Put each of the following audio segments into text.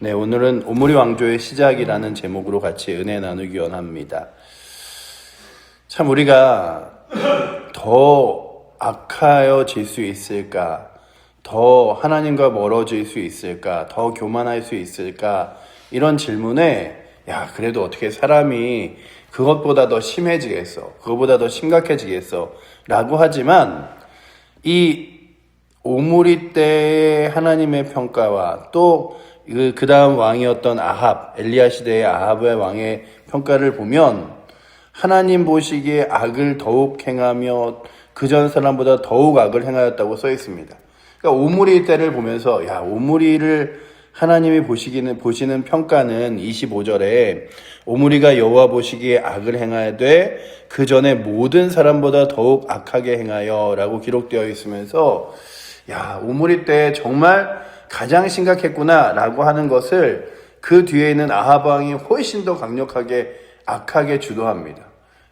네, 오늘은 오므리 왕조의 시작이라는 제목으로 같이 은혜 나누기 원합니다. 참 우리가 더 악하여질 수 있을까? 더 하나님과 멀어질 수 있을까? 더 교만할 수 있을까? 이런 질문에 그래도 어떻게 사람이 그것보다 더 심해지겠어? 그것보다 더 심각해지겠어? 라고 하지만 이 오므리 때의 하나님의 평가와 또 그 다음 왕이었던 아합, 엘리야 시대의 아합의 왕의 평가를 보면 하나님 보시기에 악을 더욱 행하며 그전 사람보다 더욱 악을 행하였다고 써 있습니다. 그러니까 오므리 때를 보면서 오므리를 하나님이 보시는 평가는 25절에 오므리가 여호와 보시기에 악을 행하되 그 전에 모든 사람보다 더욱 악하게 행하여 라고 기록되어 있으면서 오므리 때 정말 가장 심각했구나 라고 하는 것을 그 뒤에 있는 아합 왕이 훨씬 더 강력하게 악하게 주도합니다.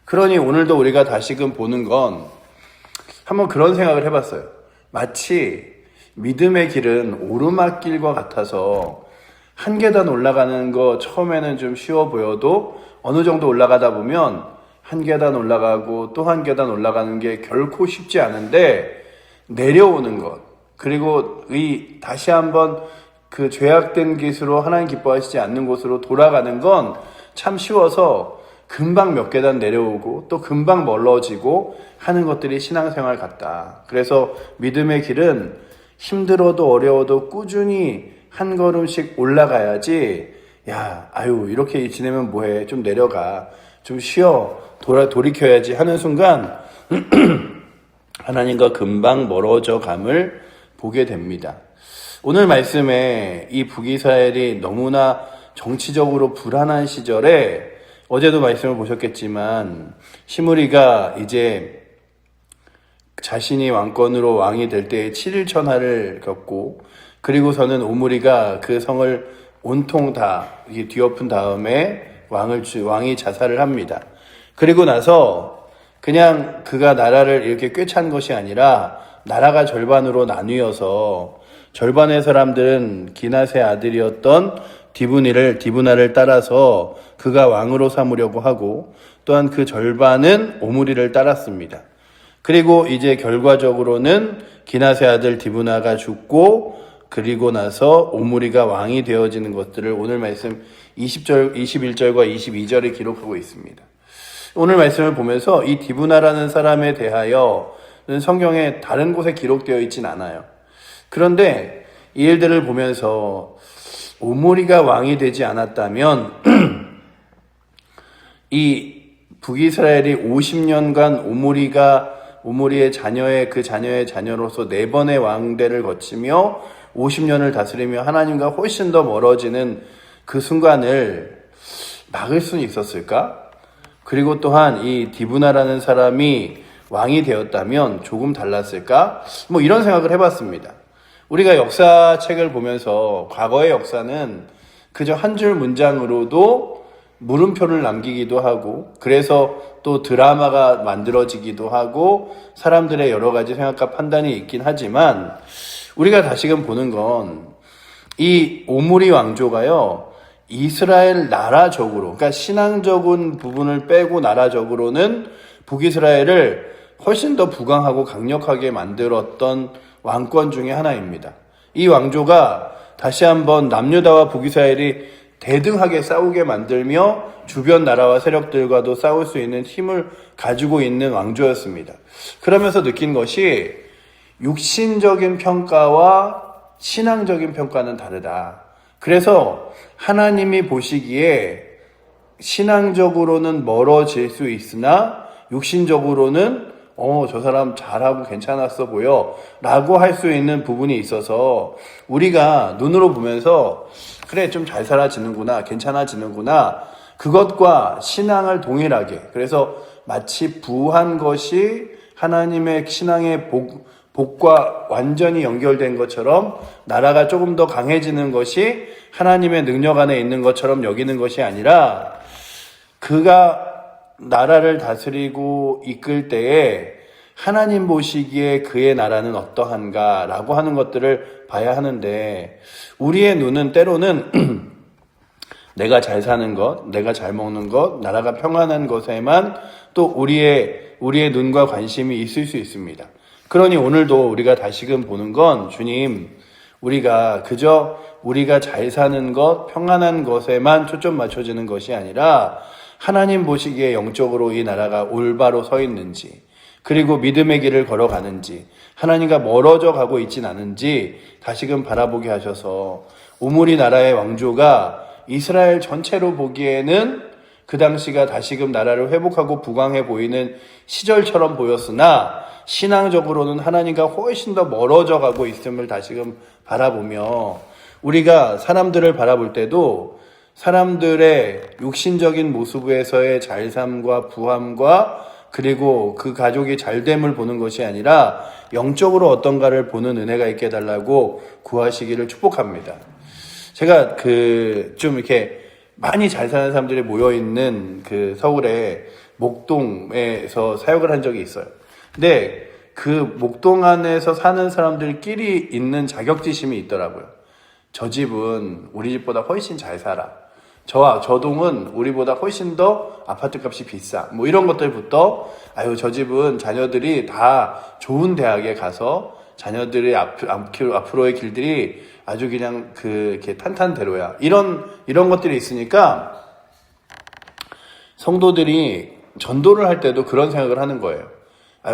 그러니 오늘도 우리가 다시금 보는 건 한번 그런 생각을 해봤어요. 마치 믿음의 길은 오르막길과 같아서 한 계단 올라가는 거 처음에는 좀 쉬워 보여도 어느 정도 올라가다 보면 한 계단 올라가고 또 한 계단 올라가는 게 결코 쉽지 않은데 내려오는 것 그리고 다시 한번 그 죄악된 길으로 하나님 기뻐하시지 않는 곳으로 돌아가는 건 참 쉬워서 금방 몇 계단 내려오고 또 금방 멀어지고 하는 것들이 신앙생활 같다. 그래서 믿음의 길은 힘들어도 어려워도 꾸준히 한 걸음씩 올라가야지 이렇게 지내면 뭐해 좀 내려가 좀 쉬어 돌이켜야지 하는 순간 하나님과 금방 멀어져 감을 보게 됩니다. 오늘 말씀에 이 북이스라엘이 너무나 정치적으로 불안한 시절에 어제도 말씀을 보셨겠지만 시므리가 이제 자신이 왕권으로 왕이 될 때에 7일 천하를 겪고 그리고서는 오므리가 그 성을 온통 다 뒤엎은 다음에 왕이 자살을 합니다. 그리고 나서 그냥 그가 나라를 이렇게 꿰찬 것이 아니라 나라가 절반으로 나뉘어서 절반의 사람들은 기낫의 아들이었던 디브나를 따라서 그가 왕으로 삼으려고 하고 또한 그 절반은 오므리를 따랐습니다. 그리고 이제 결과적으로는 기낫의 아들 디브나가 죽고 그리고 나서 오므리가 왕이 되어지는 것들을 오늘 말씀 21절과 22절에 기록하고 있습니다. 오늘 말씀을 보면서 이 디브나라는 사람에 대하여 성경에 다른 곳에 기록되어 있진 않아요. 그런데 이 일들을 보면서 오므리가 왕이 되지 않았다면 이 북이스라엘이 50년간 오므리의 자녀의 자녀로서 4번의 왕대를 거치며 50년을 다스리며 하나님과 훨씬 더 멀어지는 그 순간을 막을 수는 있었을까? 그리고 또한 이 디브나라는 사람이 왕이 되었다면 조금 달랐을까? 이런 생각을 해봤습니다. 우리가 역사책을 보면서 과거의 역사는 그저 한 줄 문장으로도 물음표를 남기기도 하고 그래서 또 드라마가 만들어지기도 하고 사람들의 여러 가지 생각과 판단이 있긴 하지만 우리가 다시금 보는 건 이 오므리 왕조가요 이스라엘 나라적으로 그러니까 신앙적인 부분을 빼고 나라적으로는 북이스라엘을 훨씬 더 부강하고 강력하게 만들었던 왕권 중에 하나입니다. 이 왕조가 다시 한번 남유다와 북이스라엘이 대등하게 싸우게 만들며 주변 나라와 세력들과도 싸울 수 있는 힘을 가지고 있는 왕조였습니다. 그러면서 느낀 것이 육신적인 평가와 신앙적인 평가는 다르다. 그래서 하나님이 보시기에 신앙적으로는 멀어질 수 있으나 육신적으로는 저 사람 잘하고 괜찮았어 보여 라고 할 수 있는 부분이 있어서 우리가 눈으로 보면서 그래 좀 잘 살아지는구나 괜찮아지는구나 그것과 신앙을 동일하게 그래서 마치 부한 것이 하나님의 신앙의 복과 완전히 연결된 것처럼 나라가 조금 더 강해지는 것이 하나님의 능력 안에 있는 것처럼 여기는 것이 아니라 그가 나라를 다스리고 이끌 때에 하나님 보시기에 그의 나라는 어떠한가라고 하는 것들을 봐야 하는데, 우리의 눈은 때로는 내가 잘 사는 것, 내가 잘 먹는 것, 나라가 평안한 것에만 또 우리의 눈과 관심이 있을 수 있습니다. 그러니 오늘도 우리가 다시금 보는 건, 주님, 우리가 그저 우리가 잘 사는 것, 평안한 것에만 초점 맞춰지는 것이 아니라 하나님 보시기에 영적으로 이 나라가 올바로 서 있는지, 그리고 믿음의 길을 걸어가는지, 하나님과 멀어져 가고 있진 않은지 다시금 바라보게 하셔서, 오므리 나라의 왕조가 이스라엘 전체로 보기에는 그 당시가 다시금 나라를 회복하고 부강해 보이는 시절처럼 보였으나, 신앙적으로는 하나님과 훨씬 더 멀어져 가고 있음을 다시금 바라보며, 우리가 사람들을 바라볼 때도 사람들의 육신적인 모습에서의 잘삼과 부함과 그리고 그 가족이 잘됨을 보는 것이 아니라 영적으로 어떤가를 보는 은혜가 있게 해달라고 구하시기를 축복합니다. 제가 좀 이렇게 많이 잘 사는 사람들이 모여있는 그 서울의 목동에서 사역을 한 적이 있어요. 근데 그 목동 안에서 사는 사람들끼리 있는 자격지심이 있더라고요. 저 집은 우리 집보다 훨씬 잘 살아. 저 동은 우리보다 훨씬 더 아파트 값이 비싸. 뭐 이런 것들부터, 저 집은 자녀들이 다 좋은 대학에 가서 자녀들의 앞으로의 길들이 아주 그냥 이렇게 탄탄대로야. 이런 것들이 있으니까 성도들이 전도를 할 때도 그런 생각을 하는 거예요.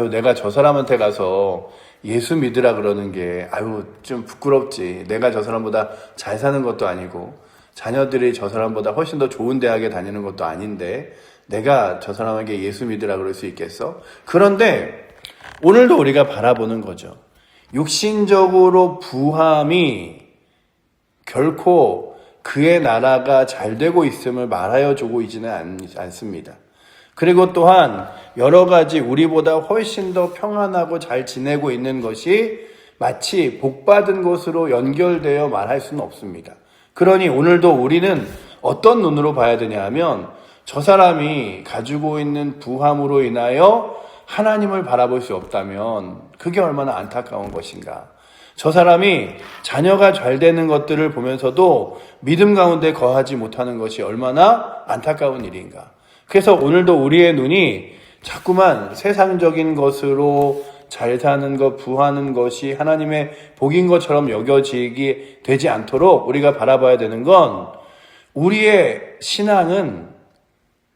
내가 저 사람한테 가서 예수 믿으라 그러는 게, 좀 부끄럽지. 내가 저 사람보다 잘 사는 것도 아니고, 자녀들이 저 사람보다 훨씬 더 좋은 대학에 다니는 것도 아닌데, 내가 저 사람에게 예수 믿으라 그럴 수 있겠어? 그런데 오늘도 우리가 바라보는 거죠. 육신적으로 부함이 결코 그의 나라가 잘 되고 있음을 말하여 주고 있지는 않습니다. 그리고 또한 여러 가지 우리보다 훨씬 더 평안하고 잘 지내고 있는 것이 마치 복받은 것으로 연결되어 말할 수는 없습니다. 그러니 오늘도 우리는 어떤 눈으로 봐야 되냐 하면, 저 사람이 가지고 있는 부함으로 인하여 하나님을 바라볼 수 없다면 그게 얼마나 안타까운 것인가. 저 사람이 자녀가 잘 되는 것들을 보면서도 믿음 가운데 거하지 못하는 것이 얼마나 안타까운 일인가. 그래서 오늘도 우리의 눈이 자꾸만 세상적인 것으로 잘 사는 것, 부하는 것이 하나님의 복인 것처럼 여겨지게 되지 않도록 우리가 바라봐야 되는 건, 우리의 신앙은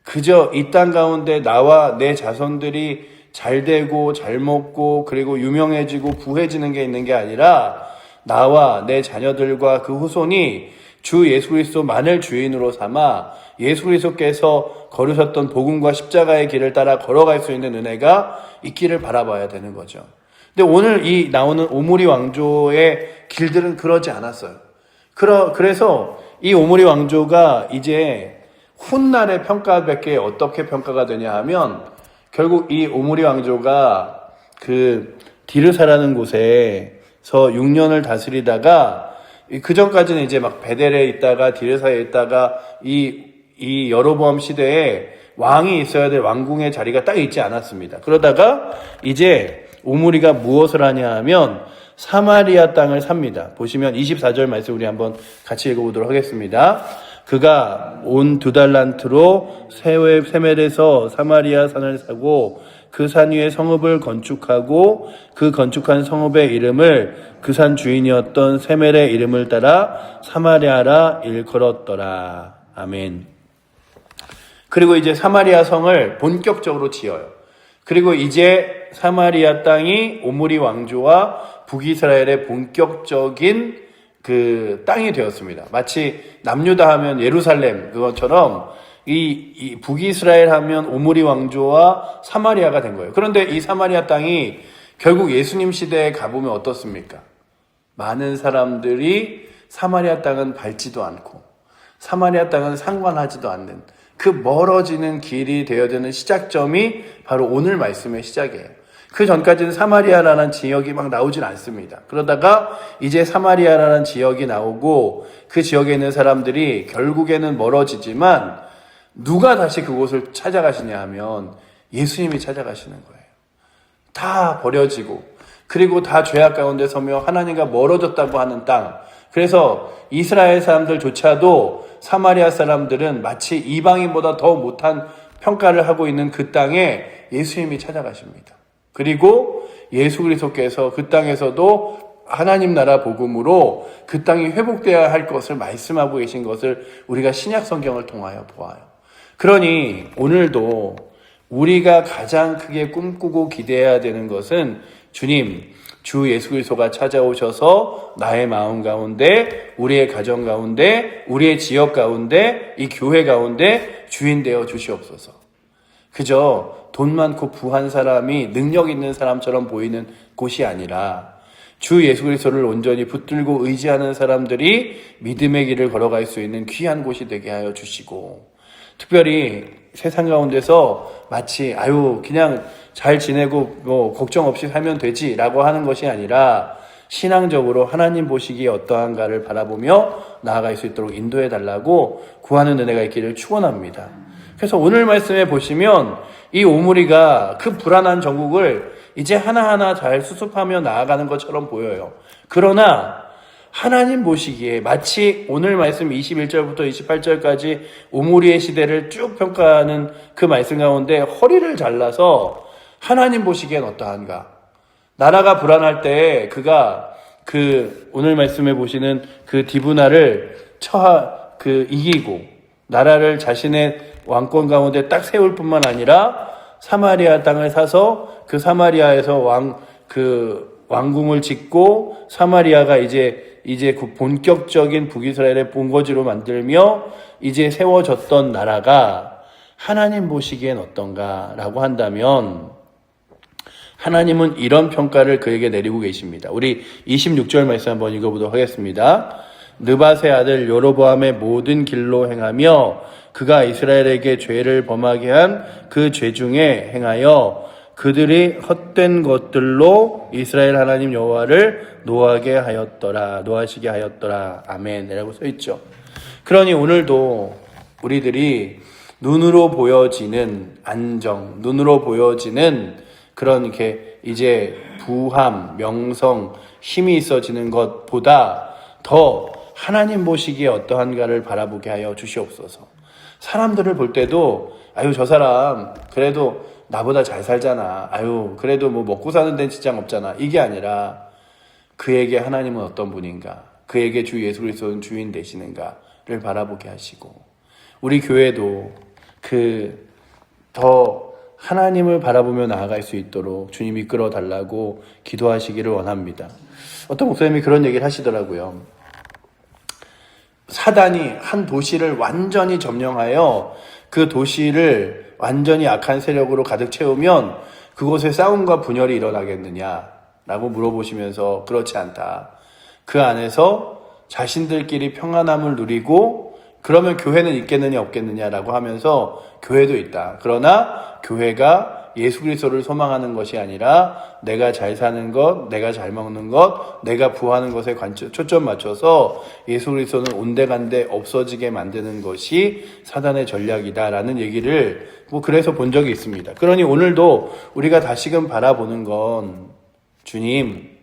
그저 이 땅 가운데 나와 내 자손들이 잘 되고 잘 먹고 그리고 유명해지고 부해지는 게 있는 게 아니라, 나와 내 자녀들과 그 후손이 주 예수 그리스도만을 주인으로 삼아 예수 그리스도께서 걸으셨던 복음과 십자가의 길을 따라 걸어갈 수 있는 은혜가 있기를 바라봐야 되는 거죠. 근데 오늘 이 나오는 오므리 왕조의 길들은 그러지 않았어요. 그래서 이 오므리 왕조가 이제 훗날의 평가밖에 어떻게 평가가 되냐 하면, 결국 이 오므리 왕조가 그 디르사라는 곳에서 6년을 다스리다가, 그 전까지는 이제 막 베델에 있다가 디르사에 있다가 이 여로보암 시대에 왕이 있어야 될 왕궁의 자리가 딱 있지 않았습니다. 그러다가 이제 오므리가 무엇을 하냐 하면 사마리아 땅을 삽니다. 보시면 24절 말씀 우리 한번 같이 읽어보도록 하겠습니다. 그가 온 2달란트로 세멜에서 사마리아 산을 사고 그 산 위에 성읍을 건축하고 그 건축한 성읍의 이름을 그 산 주인이었던 세멜의 이름을 따라 사마리아라 일컬었더라. 아멘. 그리고 이제 사마리아 성을 본격적으로 지어요. 그리고 이제 사마리아 땅이 오므리 왕조와 북이스라엘의 본격적인 그 땅이 되었습니다. 마치 남유다 하면 예루살렘 그것처럼 이 북이스라엘 하면 오므리 왕조와 사마리아가 된 거예요. 그런데 이 사마리아 땅이 결국 예수님 시대에 가보면 어떻습니까? 많은 사람들이 사마리아 땅은 밟지도 않고 사마리아 땅은 상관하지도 않는 그 멀어지는 길이 되어야 되는 시작점이 바로 오늘 말씀의 시작이에요. 그 전까지는 사마리아라는 지역이 막 나오진 않습니다. 그러다가 이제 사마리아라는 지역이 나오고 그 지역에 있는 사람들이 결국에는 멀어지지만 누가 다시 그곳을 찾아가시냐 하면 예수님이 찾아가시는 거예요. 다 버려지고 그리고 다 죄악 가운데 서며 하나님과 멀어졌다고 하는 땅. 그래서 이스라엘 사람들조차도 사마리아 사람들은 마치 이방인보다 더 못한 평가를 하고 있는 그 땅에 예수님이 찾아가십니다. 그리고 예수 그리스도께서 그 땅에서도 하나님 나라 복음으로 그 땅이 회복되어야 할 것을 말씀하고 계신 것을 우리가 신약 성경을 통하여 보아요. 그러니 오늘도 우리가 가장 크게 꿈꾸고 기대해야 되는 것은 주님, 주 예수 그리스도가 찾아오셔서 나의 마음 가운데, 우리의 가정 가운데, 우리의 지역 가운데, 이 교회 가운데 주인 되어 주시옵소서. 그저 돈 많고 부한 사람이 능력 있는 사람처럼 보이는 곳이 아니라 주 예수 그리스도를 온전히 붙들고 의지하는 사람들이 믿음의 길을 걸어갈 수 있는 귀한 곳이 되게 하여 주시고, 특별히 세상 가운데서 마치 그냥 잘 지내고 뭐 걱정 없이 살면 되지라고 하는 것이 아니라 신앙적으로 하나님 보시기에 어떠한가를 바라보며 나아갈 수 있도록 인도해 달라고 구하는 은혜가 있기를 축원합니다. 그래서 오늘 말씀에 보시면 이 오므리가 그 불안한 전국을 이제 하나하나 잘 수습하며 나아가는 것처럼 보여요. 그러나 하나님 보시기에 마치 오늘 말씀 21절부터 28절까지 오므리의 시대를 쭉 평가하는 그 말씀 가운데 허리를 잘라서 하나님 보시기엔 어떠한가? 나라가 불안할 때 그가 오늘 말씀에 보시는 그 디브나를 이기고 나라를 자신의 왕권 가운데 딱 세울 뿐만 아니라 사마리아 땅을 사서 그 사마리아에서 왕궁을 짓고 사마리아가 이제 그 본격적인 북이스라엘의 본거지로 만들며 이제 세워졌던 나라가 하나님 보시기엔 어떤가라고 한다면 하나님은 이런 평가를 그에게 내리고 계십니다. 우리 26절 말씀 한번 읽어보도록 하겠습니다. 느밧의 아들 여로보암의 모든 길로 행하며 그가 이스라엘에게 죄를 범하게 한 그 죄 중에 행하여 그들이 헛된 것들로 이스라엘 하나님 여호와를 노하시게 하였더라. 아멘. 라고 써 있죠. 그러니 오늘도 우리들이 눈으로 보여지는 안정, 눈으로 보여지는 그런 이렇게 이제 부함, 명성, 힘이 있어지는 것보다 더 하나님 보시기에 어떠한가를 바라보게 하여 주시옵소서. 사람들을 볼 때도 저 사람 그래도 나보다 잘 살잖아. 그래도 뭐 먹고 사는 데는 지장 없잖아. 이게 아니라 그에게 하나님은 어떤 분인가? 그에게 주 예수 그리스도는 주인 되시는가를 바라보게 하시고, 우리 교회도 더 하나님을 바라보며 나아갈 수 있도록 주님 이끌어 달라고 기도하시기를 원합니다. 어떤 목사님이 그런 얘기를 하시더라고요. 사단이 한 도시를 완전히 점령하여 그 도시를 완전히 악한 세력으로 가득 채우면 그곳에 싸움과 분열이 일어나겠느냐라고 물어보시면서 그렇지 않다. 그 안에서 자신들끼리 평안함을 누리고 그러면 교회는 있겠느냐 없겠느냐라고 하면서 교회도 있다. 그러나 교회가 예수 그리스도를 소망하는 것이 아니라 내가 잘 사는 것, 내가 잘 먹는 것, 내가 부하는 것에 초점 맞춰서 예수 그리스도는 온데간데 없어지게 만드는 것이 사단의 전략이다라는 얘기를 그래서 본 적이 있습니다. 그러니 오늘도 우리가 다시금 바라보는 건 주님,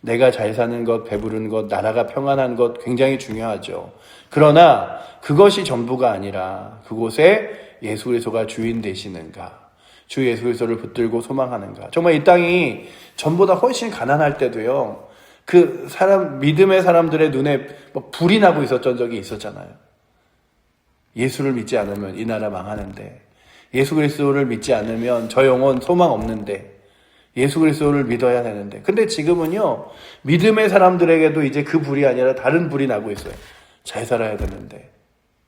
내가 잘 사는 것, 배부른 것, 나라가 평안한 것 굉장히 중요하죠. 그러나 그것이 전부가 아니라 그곳에 예수 그리스도가 주인 되시는가? 주 예수 그리스도를 붙들고 소망하는가? 정말 이 땅이 전보다 훨씬 가난할 때도요. 믿음의 사람들의 눈에 불이 나고 있었던 적이 있었잖아요. 예수를 믿지 않으면 이 나라 망하는데, 예수 그리스도를 믿지 않으면 저 영혼 소망 없는데, 예수 그리스도를 믿어야 되는데. 근데 지금은요, 믿음의 사람들에게도 이제 그 불이 아니라 다른 불이 나고 있어요. 잘 살아야 되는데,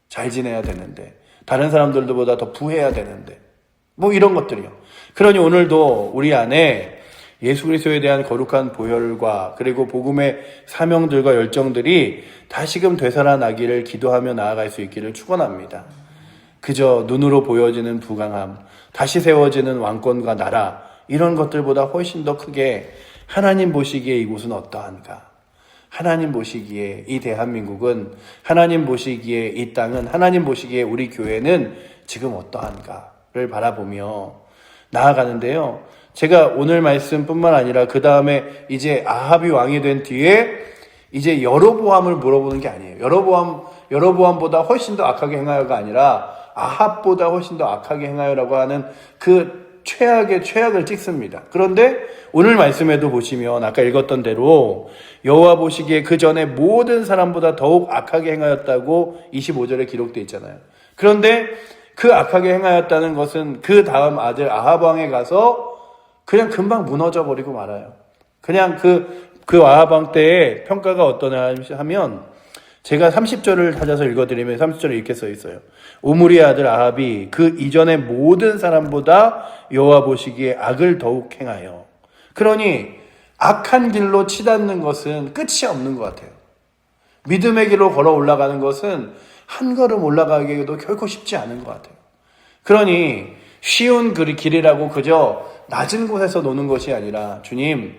잘 지내야 되는데, 다른 사람들보다 더 부해야 되는데, 이런 것들이요. 그러니 오늘도 우리 안에 예수 그리스도에 대한 거룩한 보혈과 그리고 복음의 사명들과 열정들이 다시금 되살아나기를 기도하며 나아갈 수 있기를 축원합니다. 그저 눈으로 보여지는 부강함, 다시 세워지는 왕권과 나라, 이런 것들보다 훨씬 더 크게 하나님 보시기에 이곳은 어떠한가? 하나님 보시기에 이 대한민국은, 하나님 보시기에 이 땅은, 하나님 보시기에 우리 교회는 지금 어떠한가를 바라보며 나아가는데요. 제가 오늘 말씀뿐만 아니라 그 다음에 이제 아합이 왕이 된 뒤에 이제 여로보암을 물어보는 게 아니에요. 여로보암보다 훨씬 더 악하게 행하여가 아니라 아합보다 훨씬 더 악하게 행하여라고 하는 그 최악의 최악을 찍습니다. 그런데 오늘 말씀에도 보시면 아까 읽었던 대로 여호와 보시기에 그 전에 모든 사람보다 더욱 악하게 행하였다고 25절에 기록되어 있잖아요. 그런데 그 악하게 행하였다는 것은 그 다음 아들 아합 왕에 가서 그냥 금방 무너져 버리고 말아요. 그냥 그 아합 왕 때의 평가가 어떠냐 하면 제가 30절을 찾아서 읽어드리면 30절에 이렇게 써 있어요. 오므리의 아들 아합이 그 이전의 모든 사람보다 여호와 보시기에 악을 더욱 행하여. 그러니 악한 길로 치닫는 것은 끝이 없는 것 같아요. 믿음의 길로 걸어 올라가는 것은 한 걸음 올라가기에도 결코 쉽지 않은 것 같아요. 그러니 쉬운 길이라고 그저 낮은 곳에서 노는 것이 아니라 주님,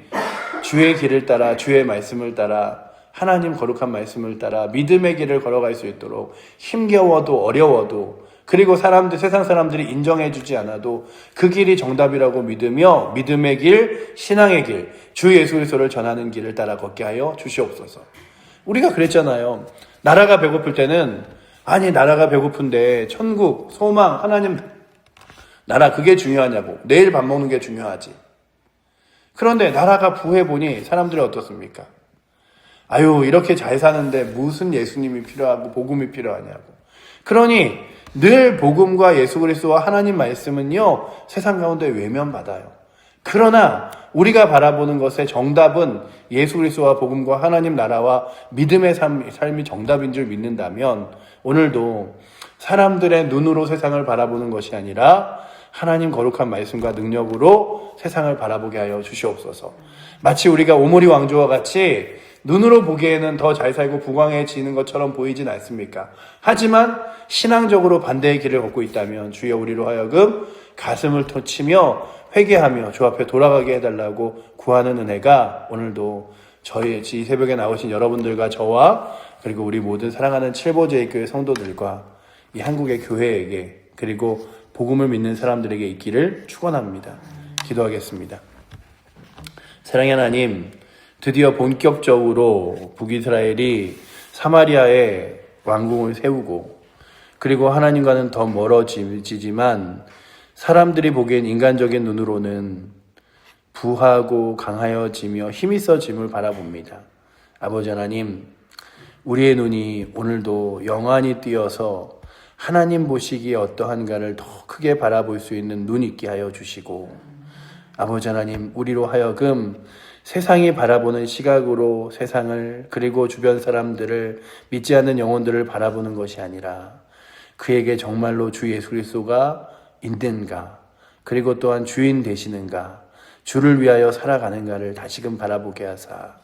주의 길을 따라 주의 말씀을 따라 하나님 거룩한 말씀을 따라 믿음의 길을 걸어갈 수 있도록 힘겨워도 어려워도 그리고 세상 사람들이 인정해 주지 않아도 그 길이 정답이라고 믿으며 믿음의 길, 신앙의 길, 주 예수 그리스도를 전하는 길을 따라 걷게 하여 주시옵소서. 우리가 그랬잖아요. 나라가 배고플 때는 아니 나라가 배고픈데 천국, 소망, 하나님 나라 그게 중요하냐고. 내일 밥 먹는 게 중요하지. 그런데 나라가 부해보니 사람들이 어떻습니까? 아유 이렇게 잘 사는데 무슨 예수님이 필요하고 복음이 필요하냐고. 그러니 늘 복음과 예수 그리스도와 하나님 말씀은요 세상 가운데 외면받아요. 그러나 우리가 바라보는 것의 정답은 예수 그리스도와 복음과 하나님 나라와 믿음의 삶이 정답인 줄 믿는다면 오늘도 사람들의 눈으로 세상을 바라보는 것이 아니라 하나님 거룩한 말씀과 능력으로 세상을 바라보게 하여 주시옵소서. 마치 우리가 오므리 왕조와 같이 눈으로 보기에는 더 잘 살고 부강해지는 것처럼 보이진 않습니까? 하지만 신앙적으로 반대의 길을 걷고 있다면 주여 우리로 하여금 가슴을 터치며 회개하며 주 앞에 돌아가게 해달라고 구하는 은혜가 오늘도 저희 이 새벽에 나오신 여러분들과 저와 그리고 우리 모든 사랑하는 칠보제일교회 성도들과 이 한국의 교회에게 그리고 복음을 믿는 사람들에게 있기를 축원합니다. 기도하겠습니다. 사랑의 하나님, 드디어 본격적으로 북이스라엘이 사마리아에 왕궁을 세우고 그리고 하나님과는 더 멀어지지만 사람들이 보기엔 인간적인 눈으로는 부하고 강하여지며 힘있어짐을 바라봅니다. 아버지 하나님, 우리의 눈이 오늘도 영원히 띄어서 하나님 보시기에 어떠한가를 더 크게 바라볼 수 있는 눈 있게 하여 주시고 아버지 하나님, 우리로 하여금 세상이 바라보는 시각으로 세상을 그리고 주변 사람들을 믿지 않는 영혼들을 바라보는 것이 아니라 그에게 정말로 주 예수 그리스도가 있는가 그리고 또한 주인 되시는가 주를 위하여 살아가는가를 다시금 바라보게 하사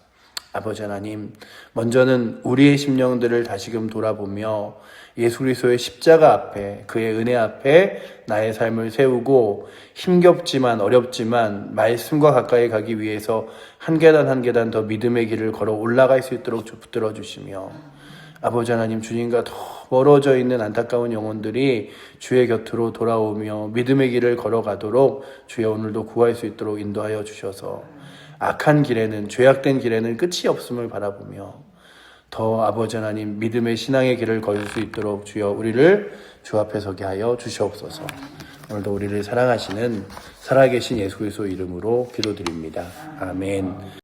아버지 하나님, 먼저는 우리의 심령들을 다시금 돌아보며 예수 그리스도의 십자가 앞에 그의 은혜 앞에 나의 삶을 세우고 힘겹지만 어렵지만 말씀과 가까이 가기 위해서 한 계단 한 계단 더 믿음의 길을 걸어 올라갈 수 있도록 붙들어 주시며 아버지 하나님, 주님과 더 멀어져 있는 안타까운 영혼들이 주의 곁으로 돌아오며 믿음의 길을 걸어가도록 주여 오늘도 구할 수 있도록 인도하여 주셔서 악한 길에는 죄악된 길에는 끝이 없음을 바라보며 더 아버지 하나님 믿음의 신앙의 길을 걸을 수 있도록 주여 우리를 주 앞에 서게 하여 주시옵소서. 오늘도 우리를 사랑하시는 살아계신 예수 그리스도 이름으로 기도드립니다. 아멘.